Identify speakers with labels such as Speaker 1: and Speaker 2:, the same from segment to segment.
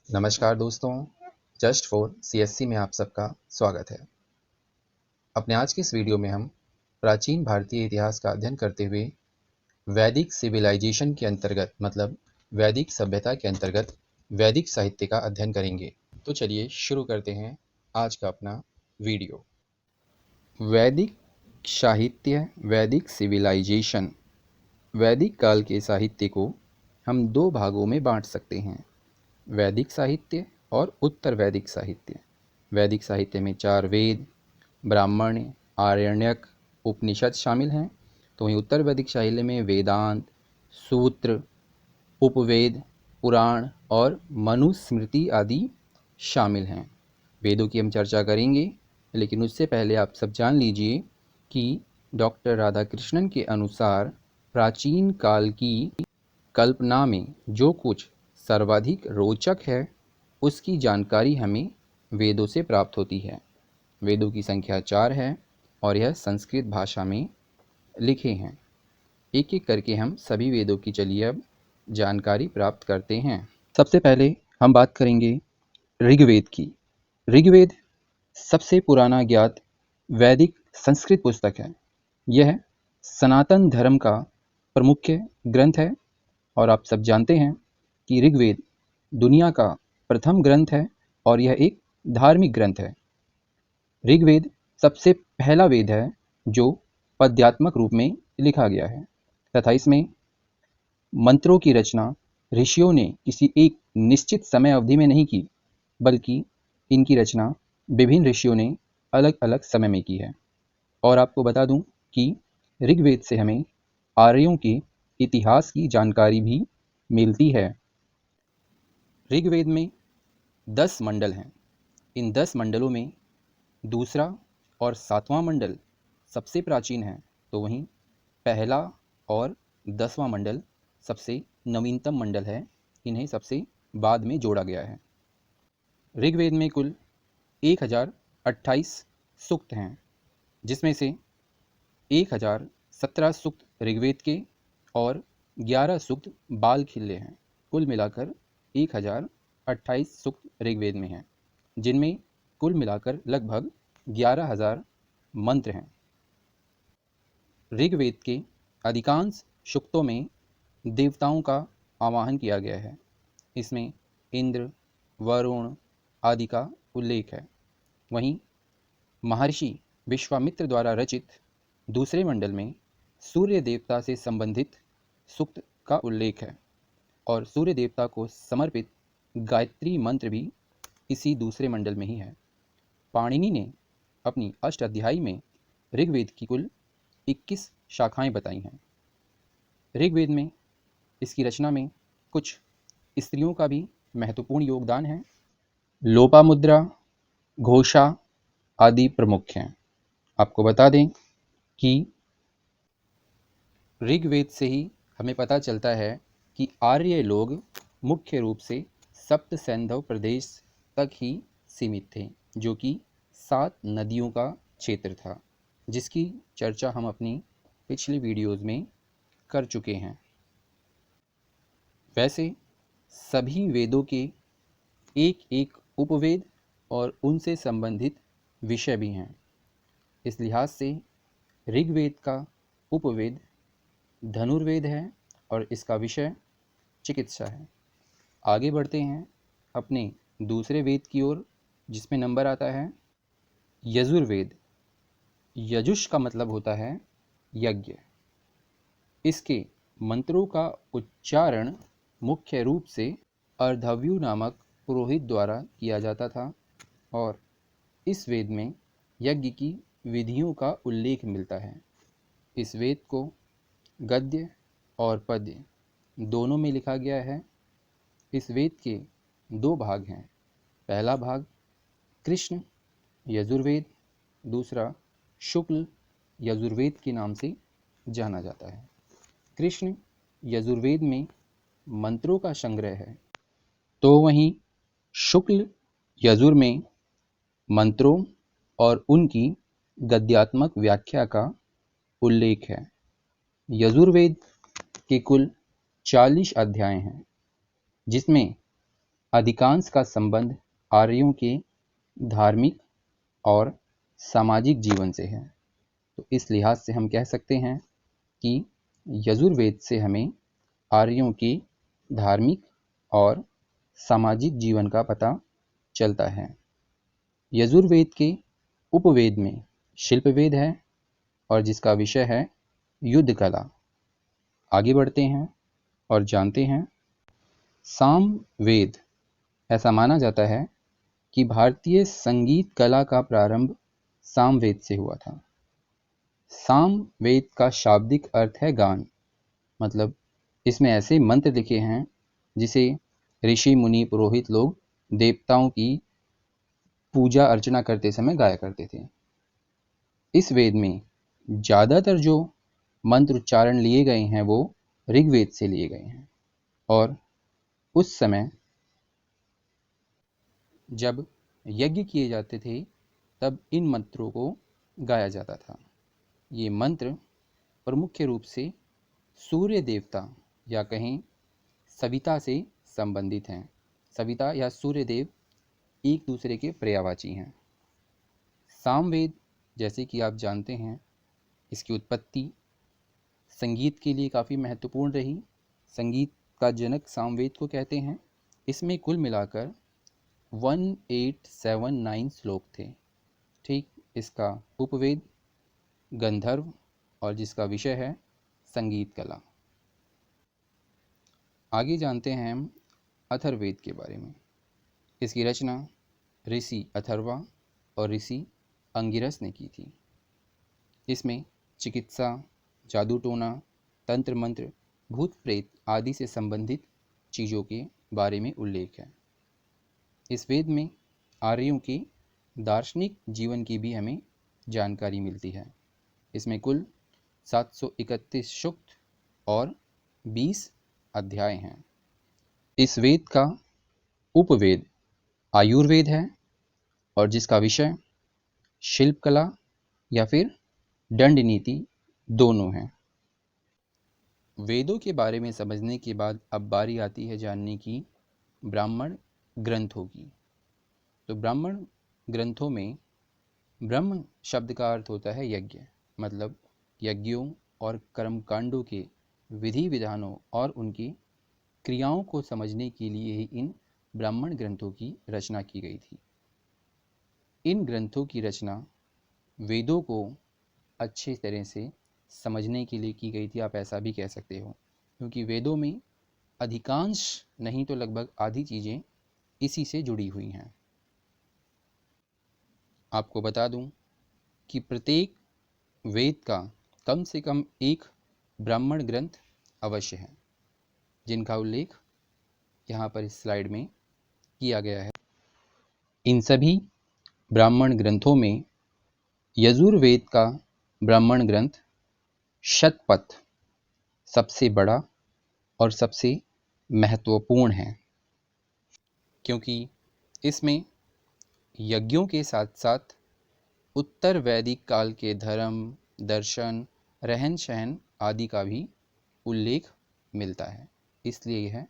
Speaker 1: नमस्कार दोस्तों, just for CSC में आप सबका स्वागत है। अपने आज के इस वीडियो में हम प्राचीन भारतीय इतिहास का अध्ययन करते हुए वैदिक सिविलाइजेशन के अंतर्गत मतलब वैदिक सभ्यता के अंतर्गत वैदिक साहित्य का अध्ययन करेंगे। तो चलिए शुरू करते हैं आज का अपना वीडियो। वैदिक साहित्य, वैदिक सिविलाइजेशन। वैदिक काल के साहित्य को हम दो भागों में बांट सकते हैं, वैदिक साहित्य और उत्तर वैदिक साहित्य। वैदिक साहित्य में 4 वेद, ब्राह्मण, आरण्यक, उपनिषद शामिल हैं। तो वहीं उत्तर वैदिक साहित्य में वेदांत, सूत्र, उपवेद, पुराण और मनुस्मृति आदि शामिल हैं। वेदों की हम चर्चा करेंगे, लेकिन उससे पहले आप सब जान लीजिए कि डॉक्टर राधाकृष्णन के अनुसार प्राचीन काल की कल्पना में जो कुछ सर्वाधिक रोचक है उसकी जानकारी हमें वेदों से प्राप्त होती है। वेदों की संख्या 4 है और यह संस्कृत भाषा में लिखे हैं। एक एक करके हम सभी वेदों की चलिए अब जानकारी प्राप्त करते हैं। सबसे पहले हम बात करेंगे ऋग्वेद की। ऋग्वेद सबसे पुराना ज्ञात वैदिक संस्कृत पुस्तक है। यह सनातन धर्म का प्रमुख ग्रंथ है और आप सब जानते हैं कि ऋग्वेद दुनिया का प्रथम ग्रंथ है और यह एक धार्मिक ग्रंथ है। ऋग्वेद सबसे पहला वेद है जो पद्यात्मक रूप में लिखा गया है तथा इसमें मंत्रों की रचना ऋषियों ने किसी एक निश्चित समय अवधि में नहीं की, बल्कि इनकी रचना विभिन्न ऋषियों ने अलग अलग समय में की है। और आपको बता दूं कि ऋग्वेद से हमें आर्यों के इतिहास की जानकारी भी मिलती है। ऋग्वेद में 10 मंडल हैं। इन 10 मंडलों में दूसरा और 7वां मंडल सबसे प्राचीन है, तो वहीं पहला और 10वां मंडल सबसे नवीनतम मंडल है। इन्हें सबसे बाद में जोड़ा गया है। ऋग्वेद में कुल 1028 सूक्त हैं, जिसमें से 1017 सूक्त ऋग्वेद के और 11 सूक्त बाल खिल्ले हैं। कुल मिलाकर 1028 सूक्त ऋग्वेद में हैं, जिनमें कुल मिलाकर लगभग 11,000 मंत्र हैं। ऋग्वेद के अधिकांश सूक्तों में देवताओं का आवाहन किया गया है। इसमें इंद्र, वरुण आदि का उल्लेख है। वहीं महर्षि विश्वामित्र द्वारा रचित दूसरे मंडल में सूर्य देवता से संबंधित सूक्त का उल्लेख है और सूर्य देवता को समर्पित गायत्री मंत्र भी इसी दूसरे मंडल में ही है। पाणिनि ने अपनी अष्टाध्यायी में ऋग्वेद की कुल 21 शाखाएं बताई हैं। ऋग्वेद में इसकी रचना में कुछ स्त्रियों का भी महत्वपूर्ण योगदान है। लोपामुद्रा, घोषा आदि प्रमुख हैं। आपको बता दें कि ऋग्वेद से ही हमें पता चलता है कि आर्य लोग मुख्य रूप से सप्त सैंधव प्रदेश तक ही सीमित थे, जो कि 7 नदियों का क्षेत्र था, जिसकी चर्चा हम अपनी पिछली वीडियोज़ में कर चुके हैं। वैसे सभी वेदों के एक एक उपवेद और उनसे संबंधित विषय भी हैं। इस लिहाज से ऋग्वेद का उपवेद धनुर्वेद है और इसका विषय चिकित्सा है। आगे बढ़ते हैं अपने दूसरे वेद की ओर, जिसमें नंबर आता है यजुर्वेद। यजुष का मतलब होता है यज्ञ। इसके मंत्रों का उच्चारण मुख्य रूप से अर्धव्यु नामक पुरोहित द्वारा किया जाता था और इस वेद में यज्ञ की विधियों का उल्लेख मिलता है। इस वेद को गद्य और पद्य दोनों में लिखा गया है। इस वेद के 2 भाग हैं। पहला भाग कृष्ण यजुर्वेद, दूसरा शुक्ल यजुर्वेद के नाम से जाना जाता है। कृष्ण यजुर्वेद में मंत्रों का संग्रह है, तो वहीं शुक्ल यजुर में मंत्रों और उनकी गद्यात्मक व्याख्या का उल्लेख है। यजुर्वेद के कुल 40 अध्याय हैं, जिसमें अधिकांश का संबंध आर्यों के धार्मिक और सामाजिक जीवन से है। तो इस लिहाज से हम कह सकते हैं कि यजुर्वेद से हमें आर्यों के धार्मिक और सामाजिक जीवन का पता चलता है। यजुर्वेद के उपवेद में शिल्पवेद है और जिसका विषय है युद्ध कला। आगे बढ़ते हैं और जानते हैं। सामवेद, ऐसा माना जाता है कि भारतीय संगीत कला का प्रारंभ सामवेद से हुआ था। सामवेद का शाब्दिक अर्थ है गान, मतलब इसमें ऐसे मंत्र लिखे हैं जिसे ऋषि मुनि पुरोहित लोग देवताओं की पूजा अर्चना करते समय गाया करते थे। इस वेद में ज़्यादातर जो मंत्र उच्चारण लिए गए हैं वो ऋग्वेद से लिए गए हैं और उस समय जब यज्ञ किए जाते थे तब इन मंत्रों को गाया जाता था। ये मंत्र प्रमुख रूप से सूर्य देवता या कहें सविता से संबंधित हैं। सविता या सूर्य देव एक दूसरे के पर्यायवाची हैं। सामवेद, जैसे कि आप जानते हैं, इसकी उत्पत्ति संगीत के लिए काफ़ी महत्वपूर्ण रही। संगीत का जनक सामवेद को कहते हैं। इसमें कुल मिलाकर 1879 श्लोक थे। ठीक, इसका उपवेद गंधर्व और जिसका विषय है संगीत कला। आगे जानते हैं हम अथर्ववेद के बारे में। इसकी रचना ऋषि अथर्वा और ऋषि अंगिरस ने की थी। इसमें चिकित्सा, जादू टोना, तंत्र मंत्र, भूत प्रेत आदि से संबंधित चीज़ों के बारे में उल्लेख है। इस वेद में आर्यों के दार्शनिक जीवन की भी हमें जानकारी मिलती है। इसमें कुल 731 सूक्त और 20 अध्याय हैं। इस वेद का उपवेद आयुर्वेद है और जिसका विषय शिल्पकला या फिर दंड नीति दोनों हैं। वेदों के बारे में समझने के बाद अब बारी आती है जानने की ब्राह्मण ग्रंथों की। तो ब्राह्मण ग्रंथों में ब्रह्म शब्द का अर्थ होता है यज्ञ, मतलब यज्ञों और कर्मकांडों के विधि विधानों और उनकी क्रियाओं को समझने के लिए ही इन ब्राह्मण ग्रंथों की रचना की गई थी। इन ग्रंथों की रचना वेदों को अच्छी तरह से समझने के लिए की गई थी, आप ऐसा भी कह सकते हो, क्योंकि वेदों में अधिकांश नहीं तो लगभग आधी चीज़ें इसी से जुड़ी हुई हैं। आपको बता दूं कि प्रत्येक वेद का कम से कम एक ब्राह्मण ग्रंथ अवश्य है, जिनका उल्लेख यहाँ पर इस स्लाइड में किया गया है। इन सभी ब्राह्मण ग्रंथों में यजुर्वेद का ब्राह्मण ग्रंथ शतपथ सबसे बड़ा और सबसे महत्वपूर्ण है, क्योंकि इसमें यज्ञों के साथ साथ उत्तर वैदिक काल के धर्म, दर्शन, रहन सहन आदि का भी उल्लेख मिलता है, इसलिए यह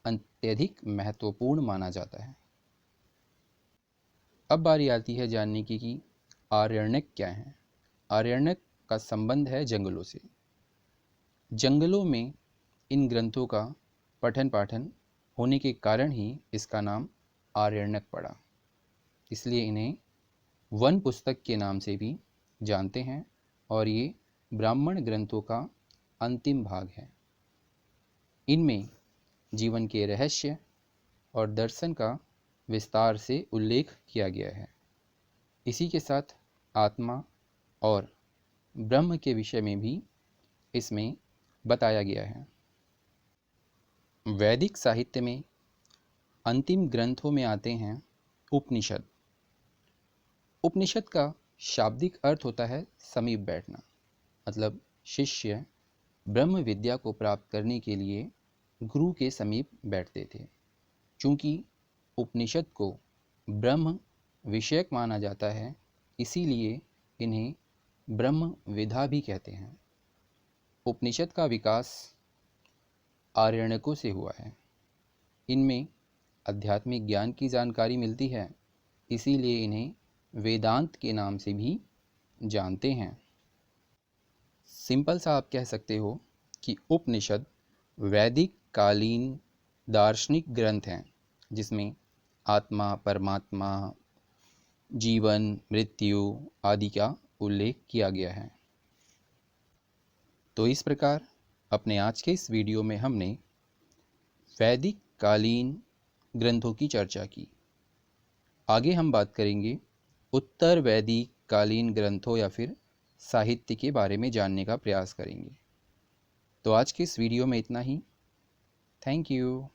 Speaker 1: अत्यधिक महत्वपूर्ण माना जाता है। अब बारी आती है जानने की कि आरण्यक क्या है। आरण्यक का संबंध है जंगलों से। जंगलों में इन ग्रंथों का पठन पाठन होने के कारण ही इसका नाम आरण्यक पड़ा, इसलिए इन्हें वन पुस्तक के नाम से भी जानते हैं और ये ब्राह्मण ग्रंथों का अंतिम भाग है। इनमें जीवन के रहस्य और दर्शन का विस्तार से उल्लेख किया गया है। इसी के साथ आत्मा और ब्रह्म के विषय में भी इसमें बताया गया है। वैदिक साहित्य में अंतिम ग्रंथों में आते हैं उपनिषद। उपनिषद का शाब्दिक अर्थ होता है समीप बैठना, मतलब शिष्य ब्रह्म विद्या को प्राप्त करने के लिए गुरु के समीप बैठते थे। चूँकि उपनिषद को ब्रह्म विषयक माना जाता है, इसीलिए इन्हें ब्रह्म विद्या भी कहते हैं। उपनिषद का विकास आर्यणकों से हुआ है। इनमें आध्यात्मिक ज्ञान की जानकारी मिलती है, इसीलिए इन्हें वेदांत के नाम से भी जानते हैं। सिंपल सा आप कह सकते हो कि उपनिषद वैदिक कालीन दार्शनिक ग्रंथ हैं, जिसमें आत्मा, परमात्मा, जीवन, मृत्यु आदि का उल्लेख किया गया है। तो इस प्रकार अपने आज के इस वीडियो में हमने वैदिक कालीन ग्रंथों की चर्चा की। आगे हम बात करेंगे उत्तर वैदिक कालीन ग्रंथों या फिर साहित्य के बारे में जानने का प्रयास करेंगे। तो आज के इस वीडियो में इतना ही। Thank you.